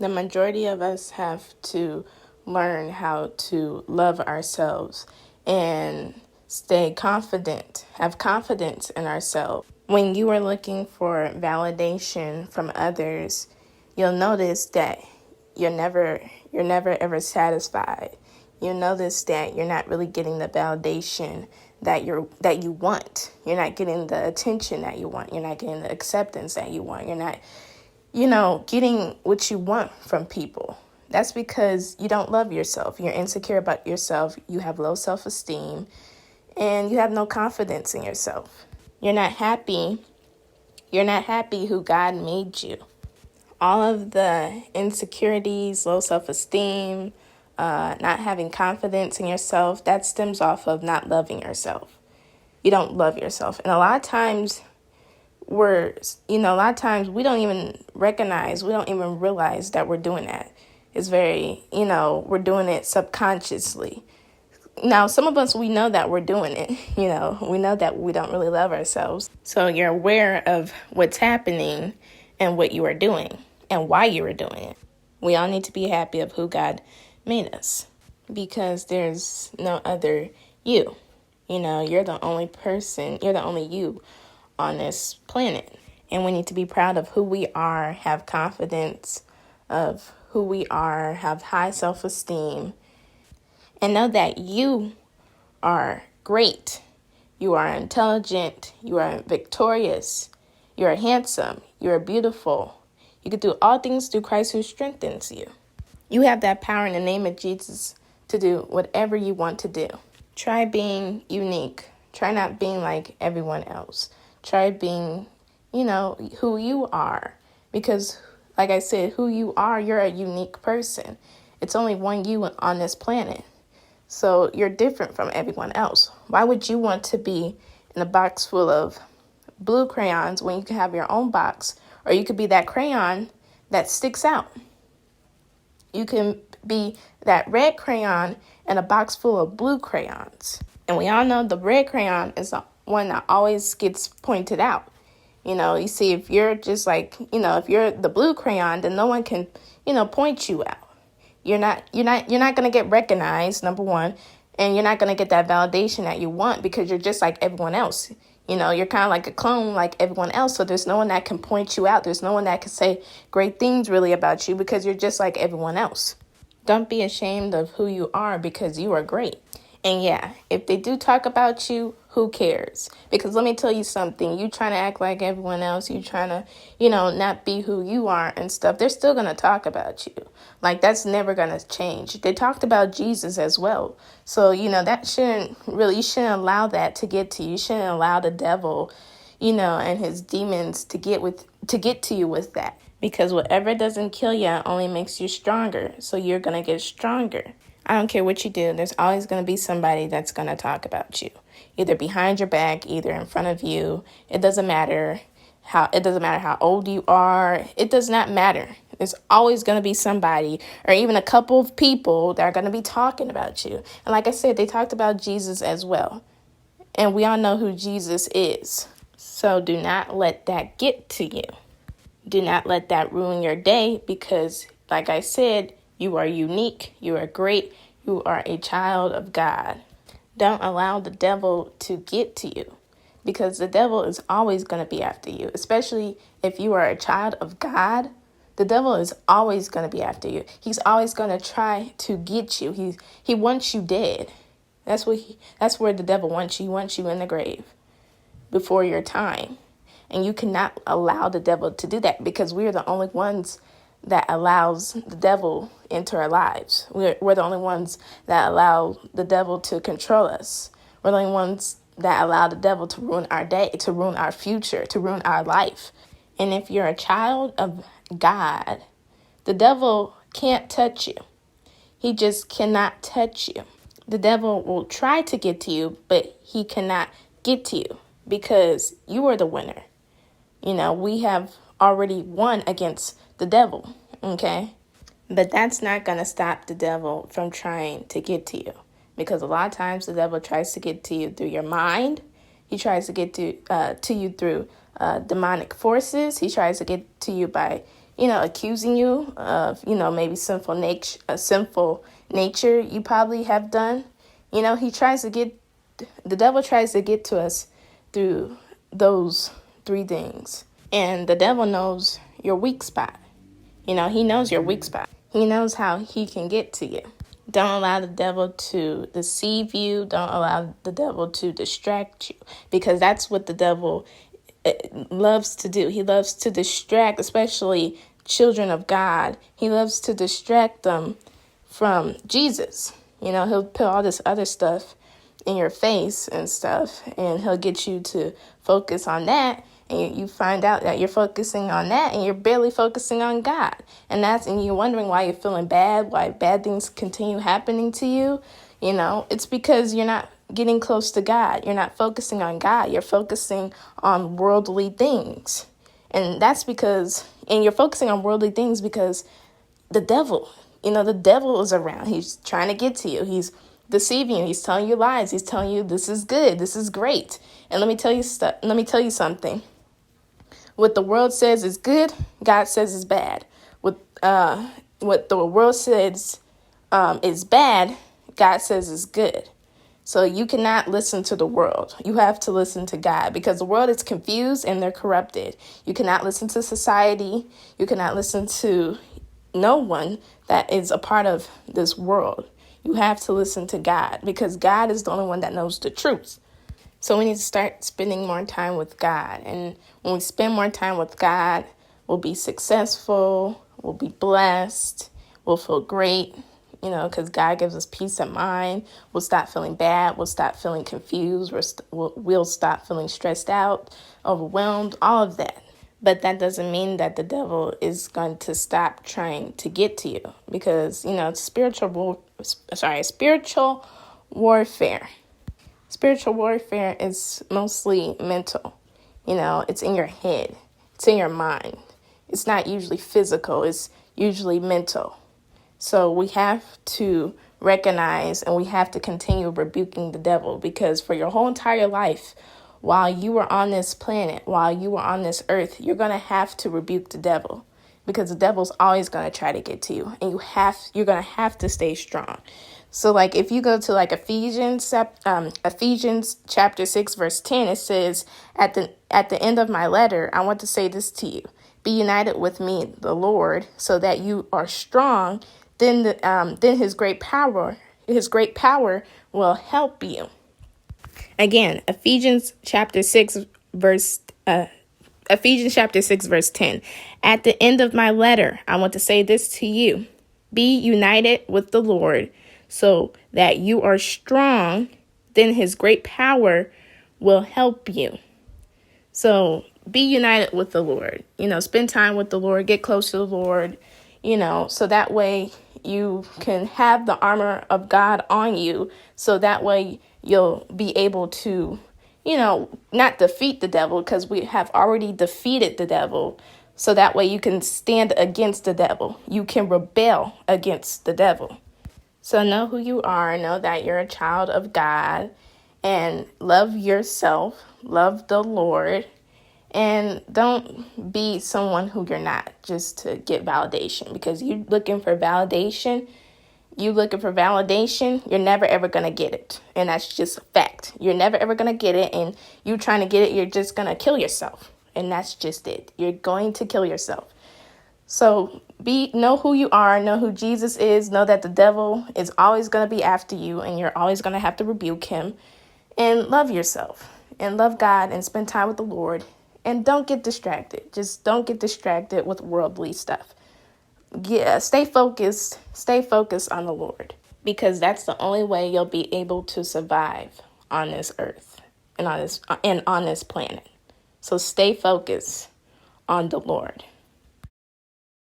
The majority of us have to learn how to love ourselves and stay confident, have confidence in ourselves. When you are looking for validation from others, you'll notice that you're never ever satisfied. You'll notice that you're not really getting the validation that you want. You're not getting the attention that you want. You're not getting the acceptance that you want. You're not getting what you want from people. That's because you don't love yourself. You're insecure about yourself. You have low self-esteem and you have no confidence in yourself. You're not happy. You're not happy who God made you. All of the insecurities, low self-esteem, not having confidence in yourself, that stems off of not loving yourself. You don't love yourself. And a lot of times we don't even recognize, we don't even realize that we're doing that. It's very, we're doing it subconsciously. Now, some of us, we know that we're doing it, we know that we don't really love ourselves. So you're aware of what's happening and what you are doing and why you are doing it. We all need to be happy of who God made us because there's no other you. You're the only person, you're the only you on this planet. And we need to be proud of who we are, have confidence of who we are, have high self-esteem, and know that you are great. You are intelligent. You are victorious. You are handsome. You are beautiful. You can do all things through Christ who strengthens you. You have that power in the name of Jesus to do whatever you want to do. Try being unique. Try not being like everyone else. Try being, who you are. Because, like I said, who you are, you're a unique person. It's only one you on this planet. So you're different from everyone else. Why would you want to be in a box full of blue crayons when you can have your own box? Or you could be that crayon that sticks out. You can be that red crayon in a box full of blue crayons. And we all know the red crayon is the one that always gets pointed out. You see, if you're just like, if you're the blue crayon, then no one can, point you out. You're not going to get recognized, number one, and you're not going to get that validation that you want because you're just like everyone else. You're kind of like a clone like everyone else. So there's no one that can point you out. There's no one that can say great things really about you because you're just like everyone else. Don't be ashamed of who you are because you are great. And yeah, if they do talk about you, who cares? Because let me tell you something. You trying to act like everyone else. You trying to, not be who you are and stuff. They're still going to talk about you. Like, that's never going to change. They talked about Jesus as well. So, you shouldn't allow that to get to you. You shouldn't allow the devil, and his demons to get to you with that. Because whatever doesn't kill you only makes you stronger. So you're going to get stronger. I don't care what you do. There's always going to be somebody that's going to talk about you, either behind your back, either in front of you. It doesn't matter how old you are. It does not matter. There's always going to be somebody or even a couple of people that are going to be talking about you. And like I said, they talked about Jesus as well. And we all know who Jesus is. So do not let that get to you. Do not let that ruin your day because, like I said, you are unique, you are great, you are a child of God. Don't allow the devil to get to you because the devil is always going to be after you, especially if you are a child of God. The devil is always going to be after you. He's always going to try to get you. He wants you dead. That's where the devil wants you. He wants you in the grave before your time. And you cannot allow the devil to do that because we are the only ones that allows the devil into our lives. We're the only ones that allow the devil to control us. We're the only ones that allow the devil to ruin our day, to ruin our future, to ruin our life. And if you're a child of God, the devil can't touch you. He just cannot touch you. The devil will try to get to you, but he cannot get to you because you are the winner. We have already won against the devil, okay? But that's not going to stop the devil from trying to get to you because a lot of times the devil tries to get to you through your mind. He tries to get to you through demonic forces. He tries to get to you by, accusing you of, maybe sinful nature you probably have done. The devil tries to get to us through those three things. And the devil knows your weak spot. He knows your weak spot. He knows how he can get to you. Don't allow the devil to deceive you. Don't allow the devil to distract you, because that's what the devil loves to do. He loves to distract, especially children of God. He loves to distract them from Jesus. He'll put all this other stuff in your face and stuff, and he'll get you to focus on that. And you find out that you're focusing on that and you're barely focusing on God. And you're wondering why you're feeling bad, why bad things continue happening to you. It's because you're not getting close to God. You're not focusing on God. You're focusing on worldly things. And you're focusing on worldly things because the devil is around. He's trying to get to you. He's deceiving you. He's telling you lies. He's telling you this is good. This is great. And let me tell you something. What the world says is good, God says is bad. What the world says is bad, God says is good. So you cannot listen to the world. You have to listen to God, because the world is confused and they're corrupted. You cannot listen to society. You cannot listen to no one that is a part of this world. You have to listen to God, because God is the only one that knows the truth. So we need to start spending more time with God. And when we spend more time with God, we'll be successful, we'll be blessed, we'll feel great, because God gives us peace of mind. We'll stop feeling bad. We'll stop feeling confused. We'll stop feeling stressed out, overwhelmed, all of that. But that doesn't mean that the devil is going to stop trying to get to you, because, spiritual warfare. Spiritual warfare is mostly mental. It's in your head. It's in your mind. It's not usually physical. It's usually mental. So we have to recognize and we have to continue rebuking the devil, because for your whole entire life, while you were on this planet, while you were on this earth, you're going to have to rebuke the devil, because the devil's always going to try to get to you, and you're going to have to stay strong. So if you go to Ephesians chapter 6, verse 10, it says, at the end of my letter, I want to say this to you. Be united with me, the Lord, so that you are strong. Then his great power will help you. Again, Ephesians chapter 6, verse 10. At the end of my letter, I want to say this to you. Be united with the Lord, so that you are strong. Then his great power will help you. So be united with the Lord. Spend time with the Lord. Get close to the Lord. So that way you can have the armor of God on you. So that way you'll be able to, not defeat the devil, because we have already defeated the devil. So that way you can stand against the devil. You can rebel against the devil. So know who you are. Know that you're a child of God, and love yourself. Love the Lord. And don't be someone who you're not just to get validation, because you're looking for validation. You're never ever going to get it. And that's just a fact. You're never ever going to get it. And you trying to get it, you're just going to kill yourself. And that's just it. You're going to kill yourself. So know who you are, know who Jesus is, know that the devil is always going to be after you, and you're always going to have to rebuke him. And love yourself and love God and spend time with the Lord. And don't get distracted. Just don't get distracted with worldly stuff. Stay focused on the Lord, because that's the only way you'll be able to survive on this earth and on this planet. So stay focused on the Lord.